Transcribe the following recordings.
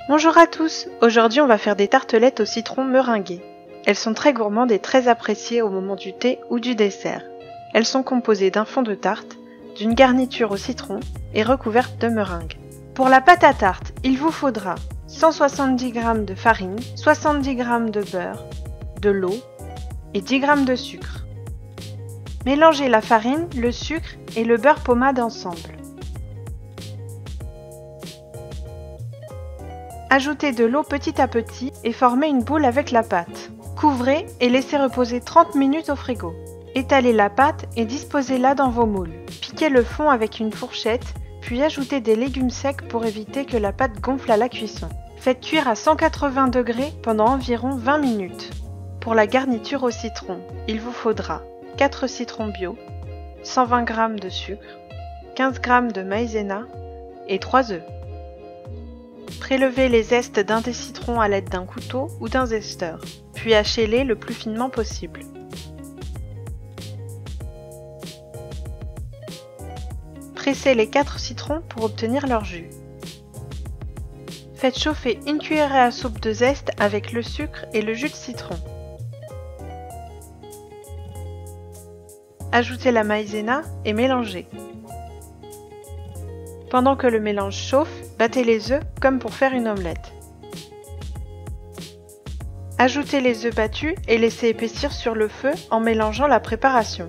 Bonjour à tous, aujourd'hui on va faire des tartelettes au citron meringuées. Elles sont très gourmandes et très appréciées au moment du thé ou du dessert. Elles sont composées d'un fond de tarte, d'une garniture au citron et recouvertes de meringue. Pour la pâte à tarte, il vous faudra 170 g de farine, 70 g de beurre, de l'eau et 10 g de sucre. Mélangez la farine, le sucre et le beurre pommade ensemble. Ajoutez de l'eau petit à petit et formez une boule avec la pâte. Couvrez et laissez reposer 30 minutes au frigo. Étalez la pâte et disposez-la dans vos moules. Piquez le fond avec une fourchette, puis ajoutez des légumes secs pour éviter que la pâte gonfle à la cuisson. Faites cuire à 180 degrés pendant environ 20 minutes. Pour la garniture au citron, il vous faudra 4 citrons bio, 120 g de sucre, 15 g de maïzena et 3 œufs. Prélevez les zestes d'un des citrons à l'aide d'un couteau ou d'un zesteur, puis hachez-les le plus finement possible. Pressez les 4 citrons pour obtenir leur jus. Faites chauffer une cuillerée à soupe de zeste avec le sucre et le jus de citron. Ajoutez la maïzena et mélangez. Pendant que le mélange chauffe, battez les œufs comme pour faire une omelette. Ajoutez les œufs battus et laissez épaissir sur le feu en mélangeant la préparation.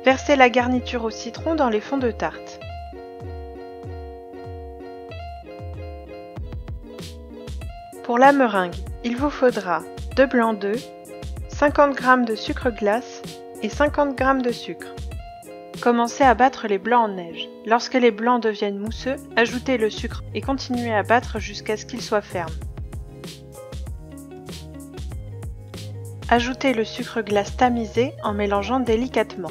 Versez la garniture au citron dans les fonds de tarte. Pour la meringue, il vous faudra 2 blancs d'œufs, 50 g de sucre glace et 50 g de sucre. Commencez à battre les blancs en neige. Lorsque les blancs deviennent mousseux, ajoutez le sucre et continuez à battre jusqu'à ce qu'ils soient fermes. Ajoutez le sucre glace tamisé en mélangeant délicatement.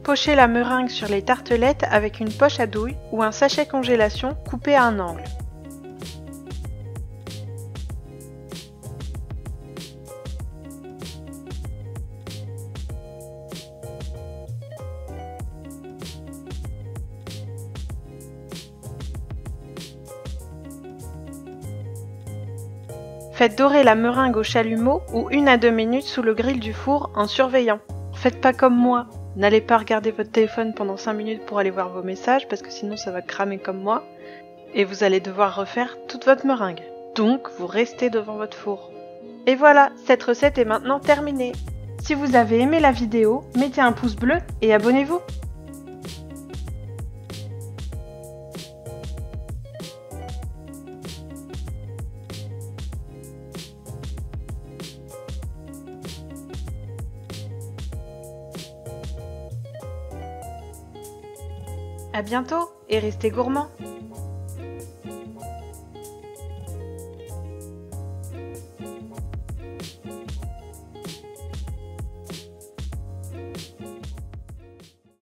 Pochez la meringue sur les tartelettes avec une poche à douille ou un sachet congélation coupé à un angle. Faites dorer la meringue au chalumeau ou 1 à 2 minutes sous le grill du four en surveillant. Faites pas comme moi, n'allez pas regarder votre téléphone pendant 5 minutes pour aller voir vos messages parce que sinon ça va cramer comme moi et vous allez devoir refaire toute votre meringue. Donc vous restez devant votre four. Et voilà, cette recette est maintenant terminée. Si vous avez aimé la vidéo, mettez un pouce bleu et abonnez-vous. À bientôt et restez gourmands!